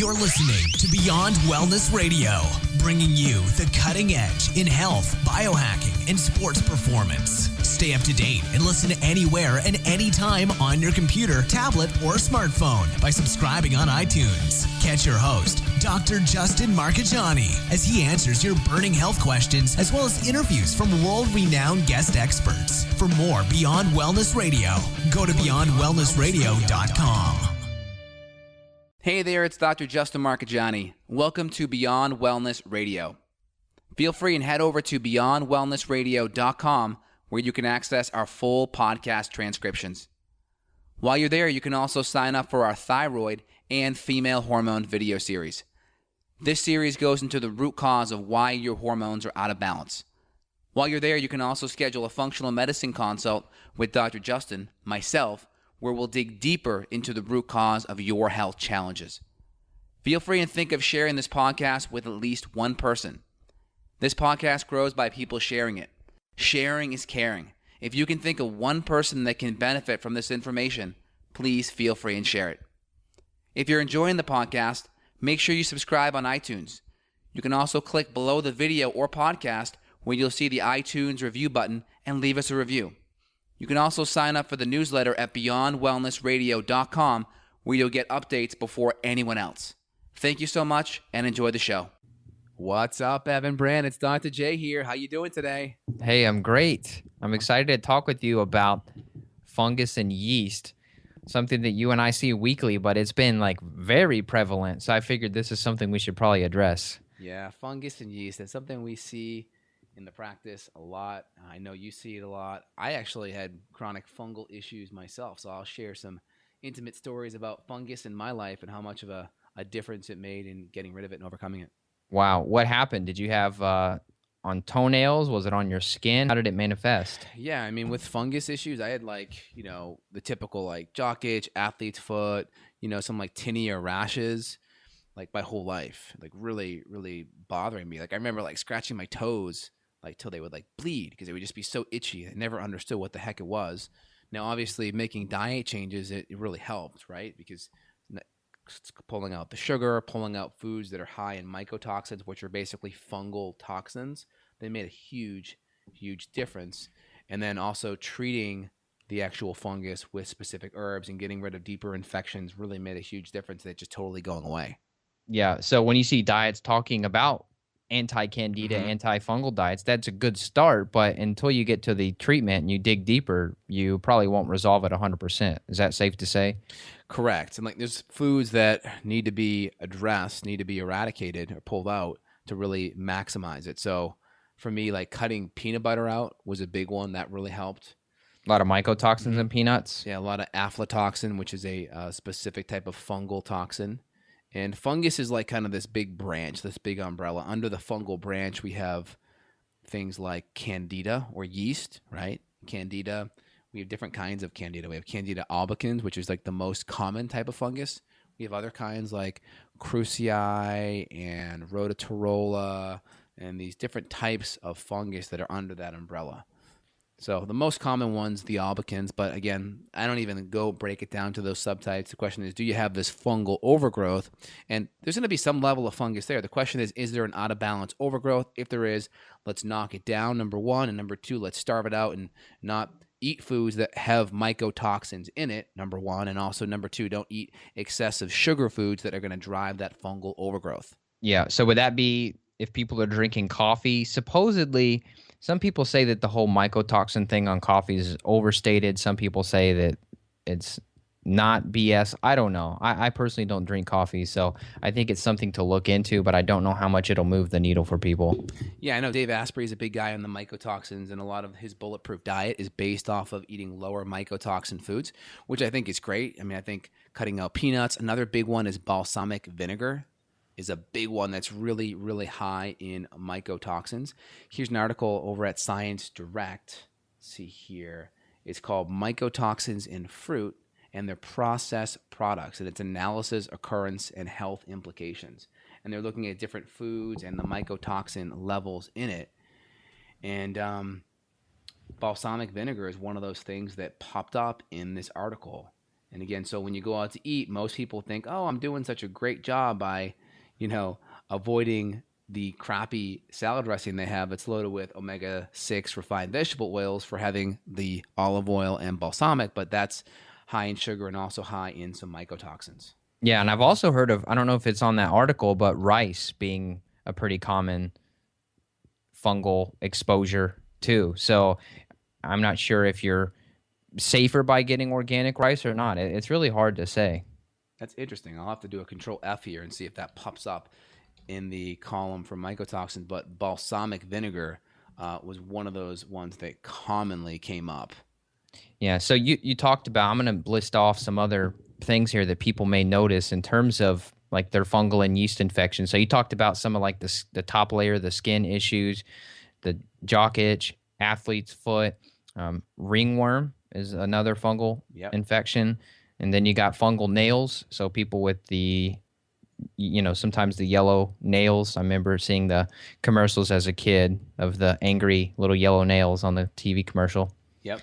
You're listening to Beyond Wellness Radio, bringing you the cutting edge in health, biohacking, and sports performance. Stay up to date and listen anywhere and anytime on your computer, tablet, or smartphone by subscribing on iTunes. Catch your host, Dr. Justin Marchegiani, as he answers your burning health questions as well as interviews from world-renowned guest experts. For more Beyond Wellness Radio, go to beyondwellnessradio.com. Hey there, it's Dr. Justin Marchegiani. Welcome to Beyond Wellness Radio. Feel free and head over to beyondwellnessradio.com where you can access our full podcast transcriptions. While you're there, you can also sign up for our thyroid and female hormone video series. This series goes into the root cause of why your hormones are out of balance. While you're there, you can also schedule a functional medicine consult with Dr. Justin, myself, where we'll dig deeper into the root cause of your health challenges. Feel free and think of sharing this podcast with at least one person. This podcast grows by people sharing it. Sharing is caring. If you can think of one person that can benefit from this information, please feel free and share it. If you're enjoying the podcast, make sure you subscribe on iTunes. You can also click below the video or podcast where you'll see the iTunes review button and leave us a review. You can also sign up for the newsletter at beyondwellnessradio.com where you'll get updates before anyone else. Thank you so much and enjoy the show. What's up, Evan Brand? It's Dr. J here. How you doing today? Hey, I'm great. I'm excited to talk with you about fungus and yeast, something that you and I see weekly, but it's been like very prevalent. So I figured this is something we should probably address. Yeah, fungus and yeast. That's something we see in the practice a lot. I know you see it a lot. I actually had chronic fungal issues myself, so I'll share some intimate stories about fungus in my life and how much of a difference it made in getting rid of it and overcoming it. Wow. What happened? Did you have on toenails? Was it on your skin? How did it manifest? Yeah, I mean, with fungus issues, I had the typical jock itch, athlete's foot, some tinea rashes, my whole life, really, really bothering me. I remember scratching my toes till they would bleed because they would just be so itchy. I never understood what the heck it was. Now, obviously, making diet changes, it really helped, right? Because pulling out the sugar, pulling out foods that are high in mycotoxins, which are basically fungal toxins, they made a huge, huge difference. And then also treating the actual fungus with specific herbs and getting rid of deeper infections really made a huge difference. They're just totally going away. Yeah. So when you see diets talking about anti-candida, anti-fungal diets, that's a good start. But until you get to the treatment and you dig deeper, you probably won't resolve it 100%. Is that safe to say? Correct. And there's foods that need to be addressed, need to be eradicated or pulled out to really maximize it. So for me, cutting peanut butter out was a big one that really helped. A lot of mycotoxins in peanuts. Yeah, a lot of aflatoxin, which is a specific type of fungal toxin. And fungus is kind of this big branch, this big umbrella. Under the fungal branch, we have things like Candida or yeast, right? Candida. We have different kinds of Candida. We have Candida albicans, which is the most common type of fungus. We have other kinds like Crucei and Rhodotorula and these different types of fungus that are under that umbrella. So the most common one's the albicans, but again, I don't even break it down to those subtypes. The question is, do you have this fungal overgrowth? And there's going to be some level of fungus there. The question is there an out of balance overgrowth? If there is, let's knock it down, number one. And number two, let's starve it out and not eat foods that have mycotoxins in it, number one. And also number two, don't eat excessive sugar foods that are going to drive that fungal overgrowth. Yeah. So would that be if people are drinking coffee? Supposedly, some people say that the whole mycotoxin thing on coffee is overstated. Some people say that it's not BS. I don't know. I personally don't drink coffee, so I think it's something to look into, but I don't know how much it'll move the needle for people. Yeah, I know Dave Asprey is a big guy on the mycotoxins, and a lot of his bulletproof diet is based off of eating lower mycotoxin foods, which I think is great. I mean, I think cutting out peanuts. Another big one is balsamic vinegar. Is a big one that's really, really high in mycotoxins. Here's an article over at Science Direct. Let's see here. It's called Mycotoxins in Fruit and Their Processed Products, and it's analysis, occurrence, and health implications. And they're looking at different foods and the mycotoxin levels in it. And balsamic vinegar is one of those things that popped up in this article. And again, so when you go out to eat, most people think, oh, I'm doing such a great job by, avoiding the crappy salad dressing they have that's loaded with omega-6 refined vegetable oils for having the olive oil and balsamic, but that's high in sugar and also high in some mycotoxins. Yeah, and I've also heard of, I don't know if it's on that article, but rice being a pretty common fungal exposure too. So I'm not sure if you're safer by getting organic rice or not. It's really hard to say. That's interesting. I'll have to do a control F here and see if that pops up in the column for mycotoxins. But balsamic vinegar was one of those ones that commonly came up. Yeah, so you talked about, I'm going to list off some other things here that people may notice in terms of like their fungal and yeast infections. So you talked about some of like the top layer, the skin issues, the jock itch, athlete's foot, ringworm is another fungal infection. And then you got fungal nails. So people with the, sometimes the yellow nails. I remember seeing the commercials as a kid of the angry little yellow nails on the TV commercial. Yep.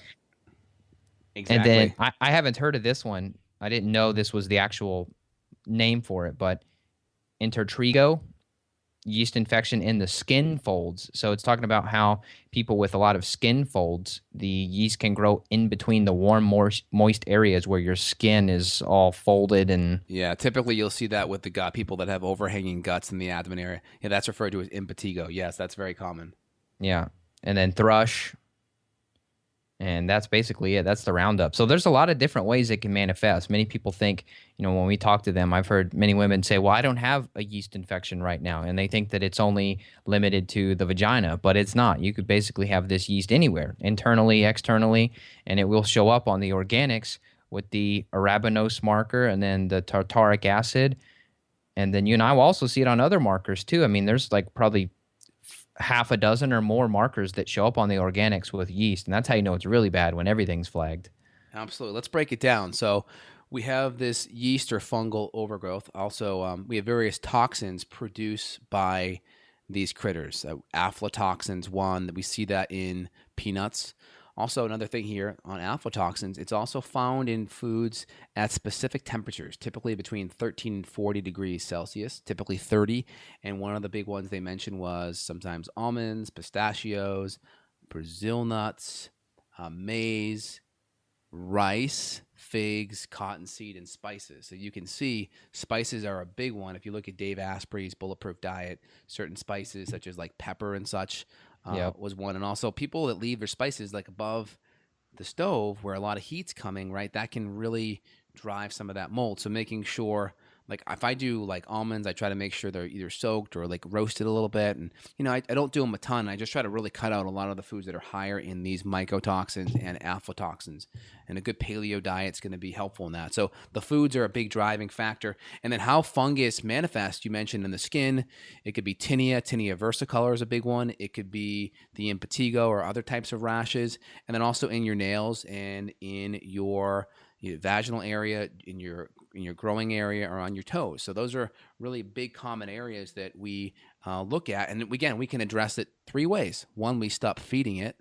Exactly. And then I haven't heard of this one. I didn't know this was the actual name for it, but intertrigo, yeast infection in the skin folds. So it's talking about how people with a lot of skin folds, the yeast can grow in between the warm, moist areas where your skin is all folded. And yeah, typically you'll see that with the gut, people that have overhanging guts in the abdomen area. Yeah, that's referred to as impetigo. Yes, that's very common. Yeah. And then thrush. And that's basically it. That's the roundup. So there's a lot of different ways it can manifest. Many people think, when we talk to them, I've heard many women say, well, I don't have a yeast infection right now. And they think that it's only limited to the vagina, but it's not. You could basically have this yeast anywhere, internally, externally, and it will show up on the organics with the arabinose marker and then the tartaric acid. And then you and I will also see it on other markers too. I mean, there's like probably half a dozen or more markers that show up on the organics with yeast. And that's how you know it's really bad, when everything's flagged. Absolutely. Let's break it down. So we have this yeast or fungal overgrowth. Also, we have various toxins produced by these critters. Aflatoxins, one, that we see that in peanuts. Also, another thing here on aflatoxins, it's also found in foods at specific temperatures, typically between 13 and 40 degrees Celsius, typically 30. And one of the big ones they mentioned was sometimes almonds, pistachios, Brazil nuts, maize, rice, figs, cottonseed, and spices. So you can see spices are a big one. If you look at Dave Asprey's Bulletproof Diet, certain spices such as like pepper and such, was one. And also people that leave their spices like above the stove where a lot of heat's coming, right, that can really drive some of that mold. So making sure, like if I do like almonds, I try to make sure they're either soaked or like roasted a little bit. And, I don't do them a ton. I just try to really cut out a lot of the foods that are higher in these mycotoxins and aflatoxins. And a good paleo diet is going to be helpful in that. So the foods are a big driving factor. And then how fungus manifests, you mentioned in the skin. It could be tinea versicolor is a big one. It could be the impetigo or other types of rashes. And then also in your nails and in your vaginal area, in your growing area, or on your toes. So those are really big common areas that we look at. And again, we can address it three ways. One, we stop feeding it.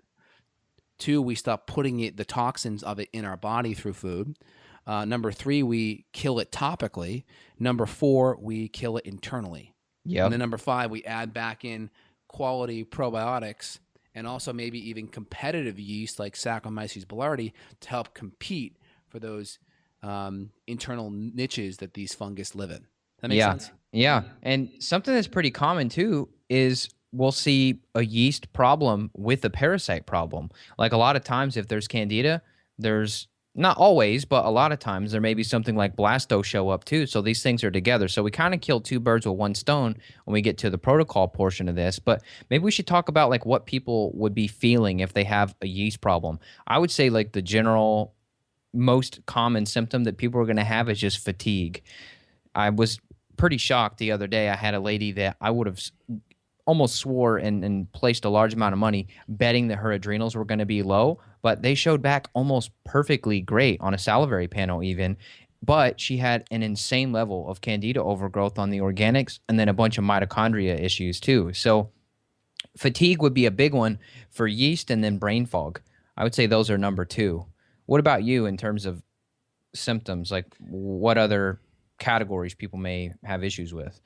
Two, we stop putting the toxins of it in our body through food. Number three, we kill it topically. Number four, we kill it internally. Yep. And then number five, we add back in quality probiotics and also maybe even competitive yeast like Saccharomyces boulardii to help compete for those internal niches that these fungus live in. That makes sense? Yeah. And something that's pretty common too is we'll see a yeast problem with a parasite problem. Like a lot of times if there's Candida, there's not always, but a lot of times there may be something like blasto show up too. So these things are together. So we kind of kill two birds with one stone when we get to the protocol portion of this. But maybe we should talk about like what people would be feeling if they have a yeast problem. I would say like the general most common symptom that people are going to have is just fatigue. I was pretty shocked the other day. I had a lady that I would have almost swore and placed a large amount of money betting that her adrenals were going to be low, but they showed back almost perfectly great on a salivary panel even. But she had an insane level of Candida overgrowth on the organics and then a bunch of mitochondria issues too. So fatigue would be a big one for yeast, and then brain fog. I would say those are number two. What about you in terms of symptoms? Like what other categories people may have issues with?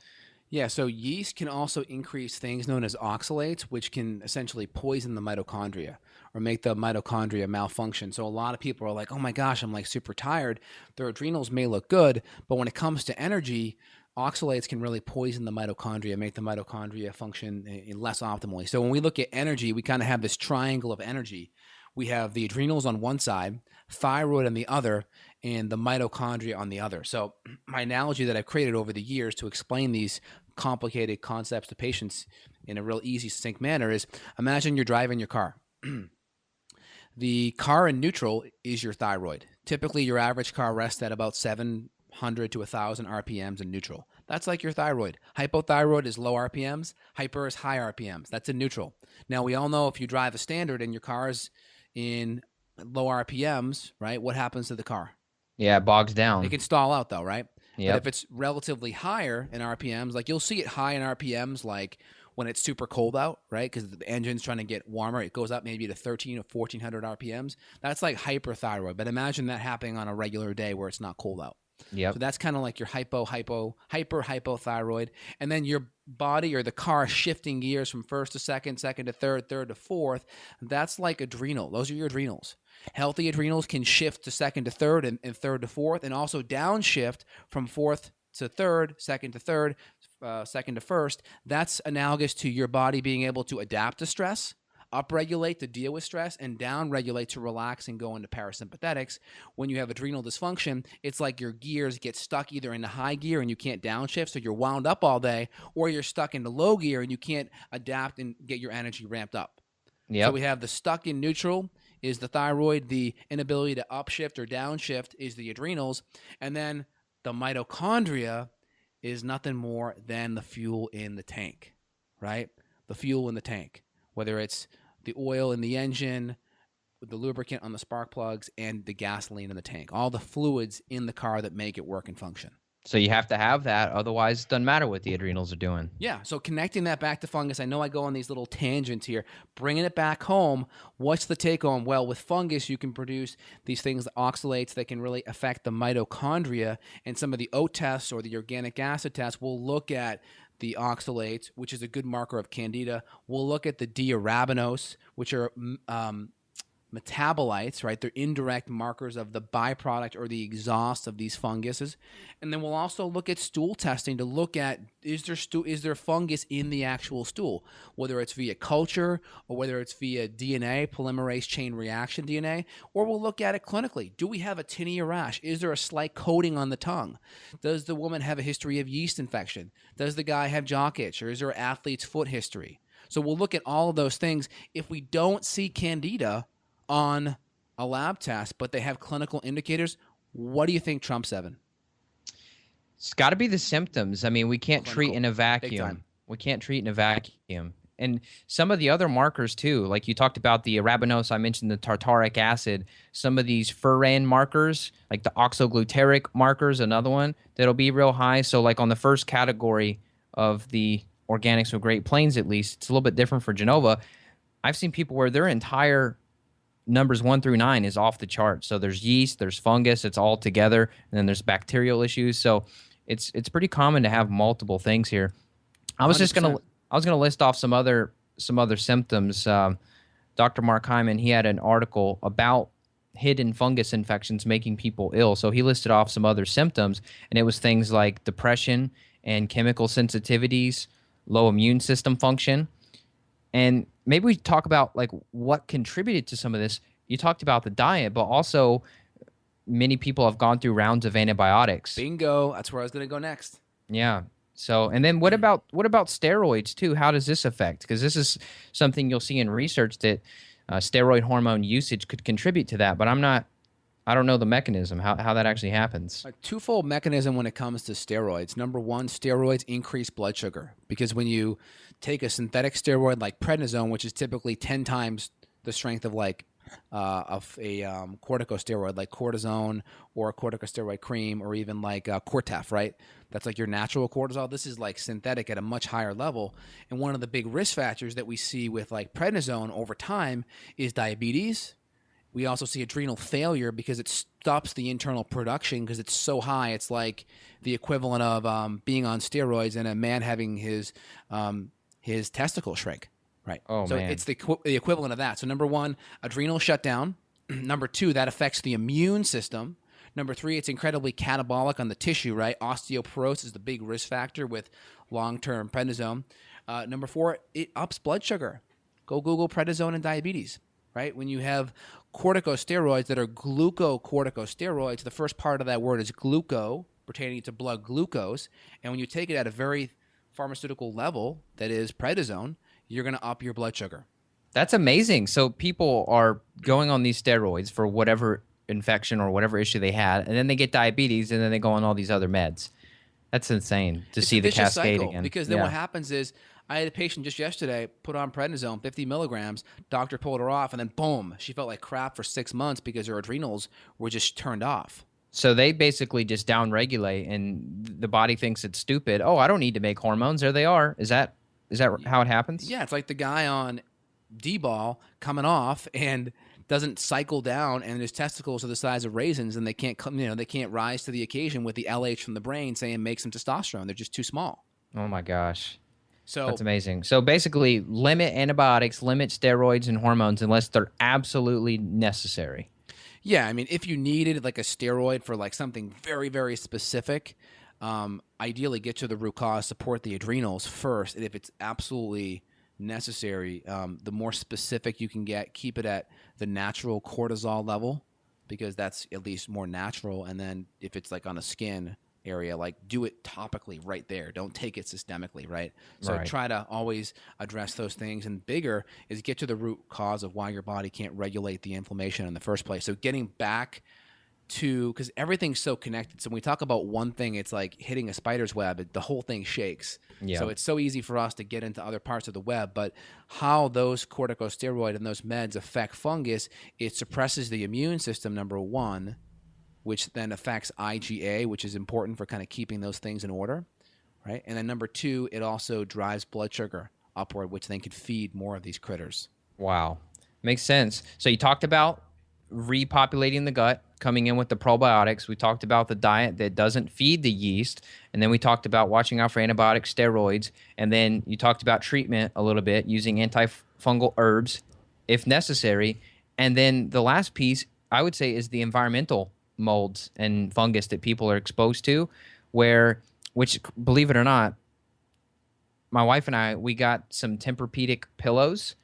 Yeah, so yeast can also increase things known as oxalates, which can essentially poison the mitochondria or make the mitochondria malfunction. So a lot of people are like, oh my gosh, I'm like super tired. Their adrenals may look good, but when it comes to energy, oxalates can really poison the mitochondria, make the mitochondria function less optimally. So when we look at energy, we kind of have this triangle of energy. We have the adrenals on one side, thyroid on the other, and the mitochondria on the other. So my analogy that I've created over the years to explain these complicated concepts to patients in a real easy, succinct manner is imagine you're driving your car. The car in neutral is your thyroid. Typically, your average car rests at about 700 to 1,000 RPMs in neutral. That's like your thyroid. Hypothyroid is low RPMs. Hyper is high RPMs. That's in neutral. Now, we all know if you drive a standard and your car is in low RPMs, right, what happens to the car? Yeah, it bogs down. It can stall out though, right? Yep. But if it's relatively higher in RPMs, like you'll see it high in RPMs like when it's super cold out, right? Because the engine's trying to get warmer. It goes up maybe to 13 or 1400 RPMs. That's like hyperthyroid. But imagine that happening on a regular day where it's not cold out. Yep. So that's kind of like your hypothyroid. And then your body or the car shifting gears from first to second, second to third, third to fourth. That's like adrenal. Those are your adrenals. Healthy adrenals can shift to second to third and third to fourth, and also downshift from fourth to third, second to third, second to first. That's analogous to your body being able to adapt to stress, upregulate to deal with stress, and downregulate to relax and go into parasympathetics. When you have adrenal dysfunction, it's like your gears get stuck either into high gear and you can't downshift, so you're wound up all day, or you're stuck into low gear and you can't adapt and get your energy ramped up. Yep. So we have the stuck in neutral is the thyroid, the inability to upshift or downshift is the adrenals, and then the mitochondria is nothing more than the fuel in the tank, right? The fuel in the tank, whether it's the oil in the engine, the lubricant on the spark plugs, and the gasoline in the tank, all the fluids in the car that make it work and function. So you have to have that. Otherwise, it doesn't matter what the adrenals are doing. Yeah, so connecting that back to fungus, I know I go on these little tangents here. Bringing it back home, what's the take home? Well, with fungus, you can produce these things, the oxalates, that can really affect the mitochondria. And some of the OAT tests or the organic acid tests will look at the oxalates, which is a good marker of Candida. We'll look at the D-arabinose, which are metabolites, right? They're indirect markers of the byproduct or the exhaust of these funguses. And then we'll also look at stool testing to look at is there fungus in the actual stool, whether it's via culture or whether it's via DNA, polymerase chain reaction DNA, or we'll look at it clinically. Do we have a tinea rash? Is there a slight coating on the tongue? Does the woman have a history of yeast infection? Does the guy have jock itch, or is there an athlete's foot history? So we'll look at all of those things. If we don't see Candida on a lab test, but they have clinical indicators, what do you think trumps, Evan? It's got to be the symptoms. I mean, we can't Clinical. treat in a vacuum. We can't treat in a vacuum. And some of the other markers too, like you talked about the arabinose, I mentioned the tartaric acid, some of these furan markers, like the oxogluteric markers, another one that'll be real high. So like on the first category of the organics of Great Plains, at least, it's a little bit different for Genova. I've seen people where their entire numbers 1 through 9 is off the chart. So there's yeast, there's fungus, it's all together, and then there's bacterial issues. So it's pretty common to have multiple things here. I was 100%. gonna list off some other symptoms. Dr. Mark Hyman, he had an article about hidden fungus infections making people ill. So he listed off some other symptoms, and it was things like depression and chemical sensitivities, low immune system function. And maybe we talk about like what contributed to some of this. You talked about the diet, but also many people have gone through rounds of antibiotics. Bingo. That's where I was going to go next. Yeah. So, and then what about steroids too? How does this affect? Because this is something you'll see in research that steroid hormone usage could contribute to that, but I don't know the mechanism, how that actually happens. A twofold mechanism when it comes to steroids. Number one, steroids increase blood sugar because when you take a synthetic steroid like prednisone, which is typically 10 times the strength of like of a corticosteroid like cortisone or a corticosteroid cream or even like Cortef, right? That's like your natural cortisol. This is like synthetic at a much higher level. And one of the big risk factors that we see with like prednisone over time is diabetes, We also see adrenal failure because it stops the internal production because it's so high. It's like the equivalent of being on steroids and a man having his testicles shrink. Right. Oh, so man. It's the equivalent of that. So number one, adrenal shutdown. Number two, that affects the immune system. Number three, it's incredibly catabolic on the tissue, right? Osteoporosis is the big risk factor with long-term prednisone. Number four, it ups blood sugar. Go Google prednisone and diabetes, right? When you have corticosteroids that are glucocorticosteroids, the first part of that word is gluco, pertaining to blood glucose. And when you take it at a very pharmaceutical level, that is prednisone, you're going to up your blood sugar. That's amazing. So people are going on these steroids for whatever infection or whatever issue they had, and then they get diabetes, and then they go on all these other meds. That's insane to see the cascade again. Because then what happens is, I had a patient just yesterday put on prednisone, 50 milligrams. Doctor pulled her off, and then boom, she felt like crap for 6 months because her adrenals were just turned off. So they basically just downregulate, and the body thinks it's stupid. Oh, I don't need to make hormones. There they are. Is that how it happens? Yeah, it's like the guy on D-ball coming off and doesn't cycle down, and his testicles are the size of raisins, and they can't rise to the occasion with the LH from the brain saying make some testosterone. They're just too small. Oh my gosh. So that's amazing. So basically, limit antibiotics, limit steroids and hormones unless they're absolutely necessary. Yeah, I mean, if you needed like a steroid for like something very, very specific, ideally get to the root cause, support the adrenals first, and if it's absolutely necessary, the more specific you can get, keep it at the natural cortisol level because that's at least more natural. And then if it's like on a skin area, like do it topically right there. Don't take it systemically, right? So try to always address those things. And bigger is get to the root cause of why your body can't regulate the inflammation in the first place. So getting back to, because everything's so connected. So when we talk about one thing, it's like hitting a spider's web. The whole thing shakes. Yeah. So it's so easy for us to get into other parts of the web. But how those corticosteroid and those meds affect fungus, it suppresses the immune system, number one, which then affects IgA, which is important for kind of keeping those things in order, right? And then number two, it also drives blood sugar upward, which then could feed more of these critters. Wow. Makes sense. So you talked about repopulating the gut, coming in with the probiotics. We talked about the diet that doesn't feed the yeast. And then we talked about watching out for antibiotics, steroids. And then you talked about treatment a little bit, using anti-fungal herbs if necessary. And then the last piece, I would say, is the environmental molds and fungus that people are exposed to, which believe it or not, my wife and I, we got some Tempur-Pedic pillows,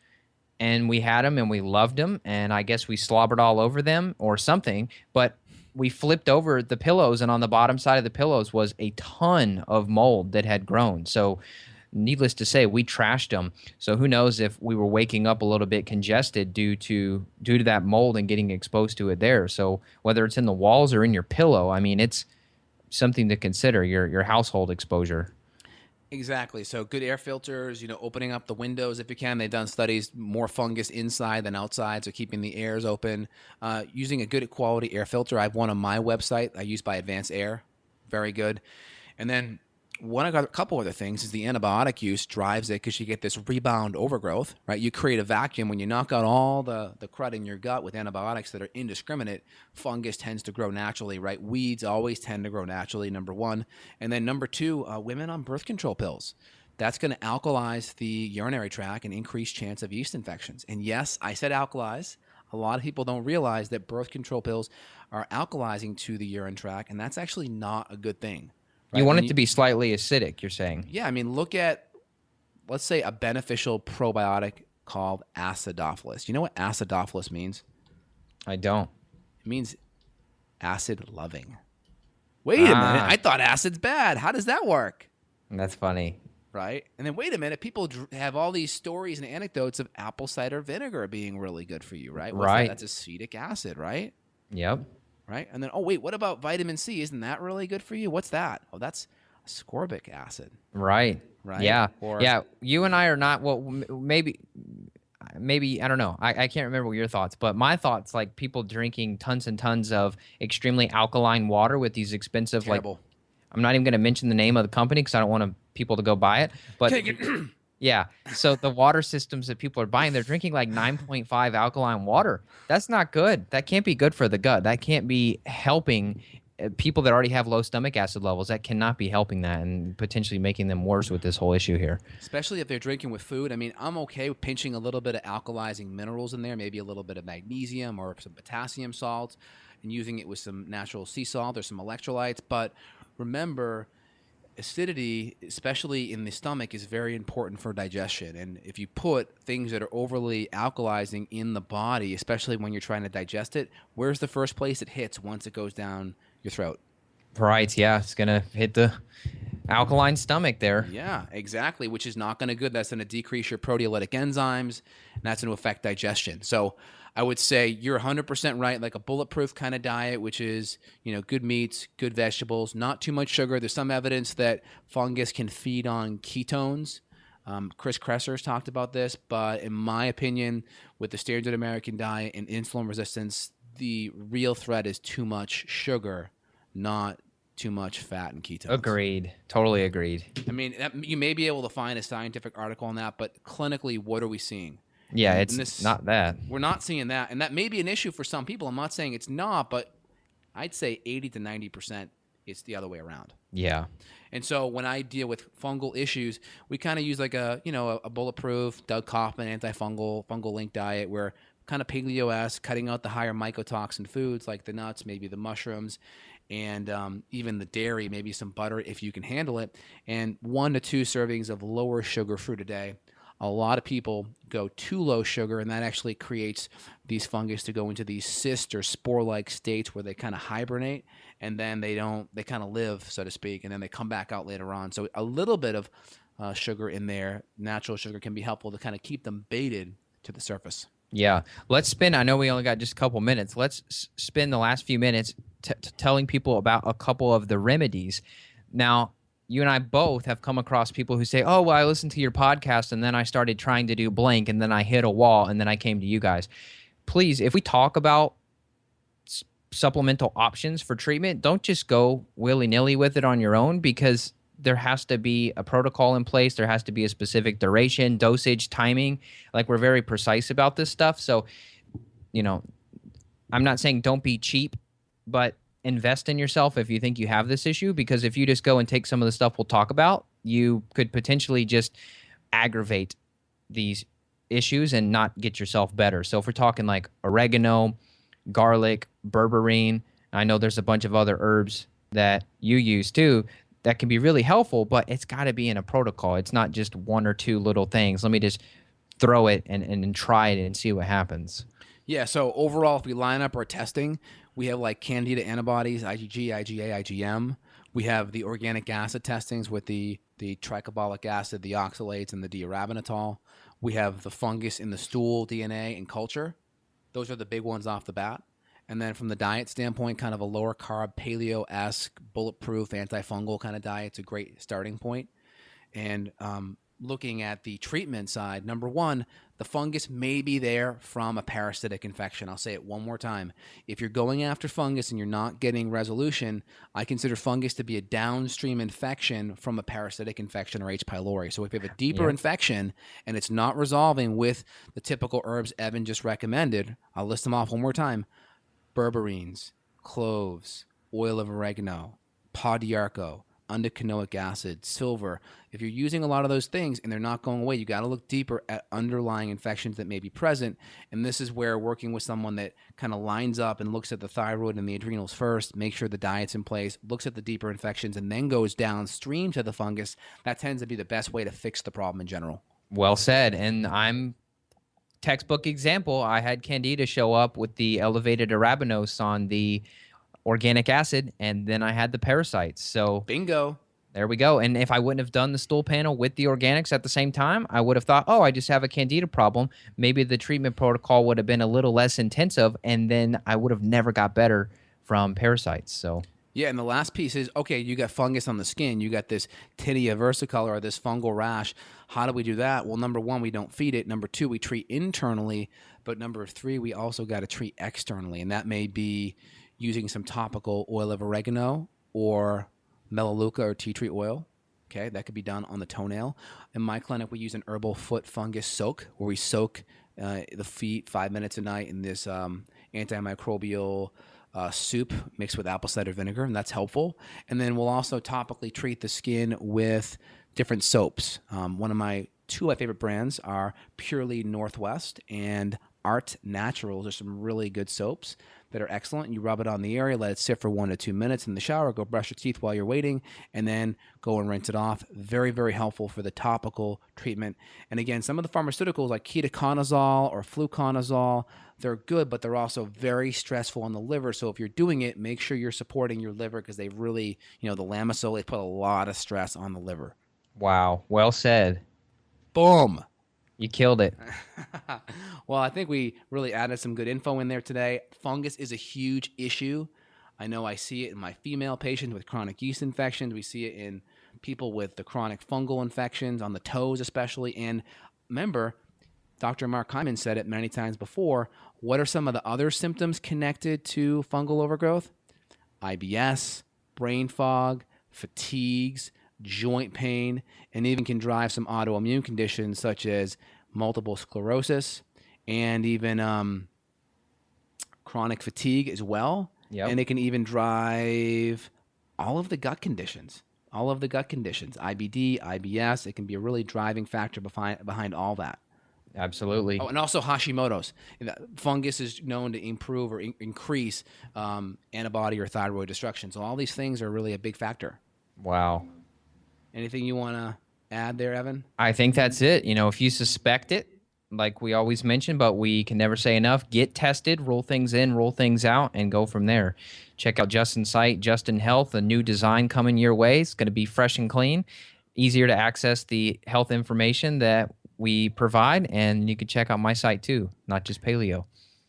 and we had them and we loved them, and I guess we slobbered all over them or something, but we flipped over the pillows, and on the bottom side of the pillows was a ton of mold that had grown. So needless to say, we trashed them. So who knows if we were waking up a little bit congested due to that mold and getting exposed to it there. So whether it's in the walls or in your pillow, I mean, it's something to consider, your household exposure. Exactly. So good air filters, opening up the windows if you can. They've done studies, more fungus inside than outside, so keeping the airs open. Using a good quality air filter. I have one on my website I use by Advanced Air. Very good. And then a couple other things is the antibiotic use drives it because you get this rebound overgrowth, right? You create a vacuum. When you knock out all the crud in your gut with antibiotics that are indiscriminate, fungus tends to grow naturally, right? Weeds always tend to grow naturally, number one. And then number two, women on birth control pills. That's going to alkalize the urinary tract and increase chance of yeast infections. And yes, I said alkalize. A lot of people don't realize that birth control pills are alkalizing to the urine tract, and that's actually not a good thing. Right? You want it to be slightly acidic, you're saying? Yeah, I mean, look at, let's say, a beneficial probiotic called acidophilus. You know what acidophilus means? I don't. It means acid-loving. Wait a minute. I thought acid's bad. How does that work? That's funny. Right? And then wait a minute. People have all these stories and anecdotes of apple cider vinegar being really good for you, right? Right. That's acetic acid, right? Yep. Right? And then, oh, wait, what about vitamin C? Isn't that really good for you? What's that? Oh, that's ascorbic acid. Right. Right? Yeah. Or, yeah. You and I are not, well, maybe, I don't know. I can't remember what your thoughts, but my thoughts, like people drinking tons and tons of extremely alkaline water with these expensive, terrible. I'm not even going to mention the name of the company because I don't want people to go buy it. But Yeah. So the water systems that people are buying, they're drinking like 9.5 alkaline water. That's not good. That can't be good for the gut. That can't be helping people that already have low stomach acid levels. That cannot be helping that and potentially making them worse with this whole issue here. Especially if they're drinking with food. I mean, I'm okay with pinching a little bit of alkalizing minerals in there, maybe a little bit of magnesium or some potassium salt, and using it with some natural sea salt or some electrolytes. But remember, acidity, especially in the stomach, is very important for digestion. And if you put things that are overly alkalizing in the body, especially when you're trying to digest it, where's the first place it hits once it goes down your throat? Right. Yeah. It's going to hit the alkaline stomach there. Yeah, exactly, which is not going to good. That's going to decrease your proteolytic enzymes, and that's going to affect digestion. So I would say you're 100% right, like a bulletproof kind of diet, which is, good meats, good vegetables, not too much sugar. There's some evidence that fungus can feed on ketones. Chris Kresser's talked about this, but in my opinion, with the standard American diet and insulin resistance, the real threat is too much sugar, not too much fat and ketones. Agreed. Totally agreed. I mean, you may be able to find a scientific article on that, but clinically, what are we seeing? Yeah, it's not that. We're not seeing that. And that may be an issue for some people. I'm not saying it's not, but I'd say 80 to 90% it's the other way around. Yeah. And so when I deal with fungal issues, we kind of use like a bulletproof Doug Kaufman anti-fungal, fungal link diet where kind of paleo-esque, cutting out the higher mycotoxin foods like the nuts, maybe the mushrooms, and even the dairy, maybe some butter if you can handle it, and 1 to 2 servings of lower sugar fruit a day. A lot of people go too low sugar, and that actually creates these fungus to go into these cyst or spore-like states where they kind of hibernate, and then they kind of live, so to speak, and then they come back out later on. So a little bit of sugar in there, natural sugar, can be helpful to kind of keep them baited to the surface. Yeah. Let's spend, I know we only got just a couple minutes. Let's spend the last few minutes telling people about a couple of the remedies. Now, you and I both have come across people who say, oh, well, I listened to your podcast and then I started trying to do blank and then I hit a wall and then I came to you guys. Please, if we talk about supplemental options for treatment, don't just go willy-nilly with it on your own, because there has to be a protocol in place. There has to be a specific duration, dosage, timing. Like, we're very precise about this stuff. So, I'm not saying don't be cheap, but invest in yourself if you think you have this issue, because if you just go and take some of the stuff we'll talk about, you could potentially just aggravate these issues and not get yourself better. So if we're talking like oregano, garlic, berberine, I know there's a bunch of other herbs that you use too that can be really helpful, but it's got to be in a protocol. It's not just 1 or 2 little things. Let me just throw it and try it and see what happens. Yeah, so overall, if we line up our testing, we have like Candida antibodies, IgG, IgA, IgM. We have the organic acid testings with the tricarbolic acid, the oxalates, and the diarabinitol. We have the fungus in the stool, DNA, and culture. Those are the big ones off the bat. And then from the diet standpoint, kind of a lower carb, paleo-esque, bulletproof, antifungal kind of diet. It's a great starting point. And looking at the treatment side, number one, the fungus may be there from a parasitic infection. I'll say it one more time. If you're going after fungus and you're not getting resolution, I consider fungus to be a downstream infection from a parasitic infection or H. pylori. So if you have a deeper infection and it's not resolving with the typical herbs Evan just recommended, I'll list them off one more time. Berberines, cloves, oil of oregano, pau d'arco, undecanoic acid, silver. If you're using a lot of those things and they're not going away, you got to look deeper at underlying infections that may be present. And this is where working with someone that kind of lines up and looks at the thyroid and the adrenals first, make sure the diet's in place, looks at the deeper infections, and then goes downstream to the fungus, that tends to be the best way to fix the problem in general. Well said. And I'm textbook example. I had Candida show up with the elevated arabinose on the organic acid, and then I had the parasites. So bingo. There we go. And if I wouldn't have done the stool panel with the organics at the same time, I would have thought, oh, I just have a Candida problem. Maybe the treatment protocol would have been a little less intensive, and then I would have never got better from parasites. So yeah, and the last piece is, okay, you got fungus on the skin. You got this tinea versicolor or this fungal rash. How do we do that? Well, number one, we don't feed it. Number two, we treat internally. But number three, we also got to treat externally. And that may be using some topical oil of oregano or melaleuca or tea tree oil. Okay, that could be done on the toenail. In my clinic, we use an herbal foot fungus soak, where we soak the feet 5 minutes a night in this antimicrobial soup mixed with apple cider vinegar, and that's helpful. And then we'll also topically treat the skin with different soaps. Two of my favorite brands are Purely Northwest and Art Naturals. There's some really good soaps that are excellent. You rub it on the area, let it sit for 1 to 2 minutes in the shower, go brush your teeth while you're waiting, and then go and rinse it off. Very, very helpful for the topical treatment. And again, some of the pharmaceuticals like ketoconazole or fluconazole, they're good, but they're also very stressful on the liver. So if you're doing it, make sure you're supporting your liver, because they really, the Lamisil, they put a lot of stress on the liver. Wow. Well said. Boom. You killed it. Well, I think we really added some good info in there today. Fungus is a huge issue. I know I see it in my female patients with chronic yeast infections. We see it in people with the chronic fungal infections on the toes especially. And remember, Dr. Mark Hyman said it many times before. What are some of the other symptoms connected to fungal overgrowth? IBS, brain fog, fatigues, joint pain, and even can drive some autoimmune conditions such as multiple sclerosis and even chronic fatigue as well. Yep. And it can even drive all of the gut conditions, IBD, IBS. It can be a really driving factor behind all that. Absolutely. Oh, and also Hashimoto's. Fungus is known to improve or increase antibody or thyroid destruction. So all these things are really a big factor. Wow. Anything you want to add there, Evan? I think that's it. If you suspect it, like we always mention, but we can never say enough, get tested, roll things in, roll things out, and go from there. Check out Justin's site, Justin Health, a new design coming your way. It's going to be fresh and clean, easier to access the health information that we provide, and you can check out my site too, Not Just Paleo.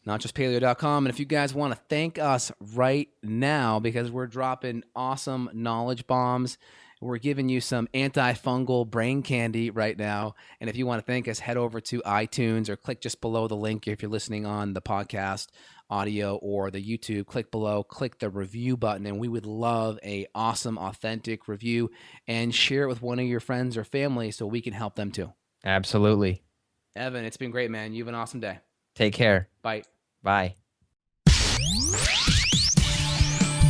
NotJustPaleo.com. And if you guys want to thank us right now, because we're dropping awesome knowledge bombs, we're giving you some anti-fungal brain candy right now. And if you want to thank us, head over to iTunes or click just below the link if you're listening on the podcast audio or the YouTube. Click below, click the review button, and we would love a awesome, authentic review, and share it with one of your friends or family so we can help them too. Absolutely. Evan, it's been great, man. You have an awesome day. Take care. Bye. Bye.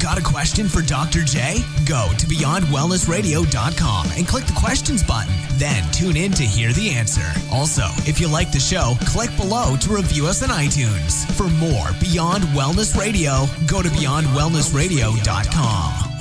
Got a question for Dr. J? Go to BeyondWellnessRadio.com and click the questions button. Then tune in to hear the answer. Also, if you like the show, click below to review us on iTunes. For more Beyond Wellness Radio, go to BeyondWellnessRadio.com.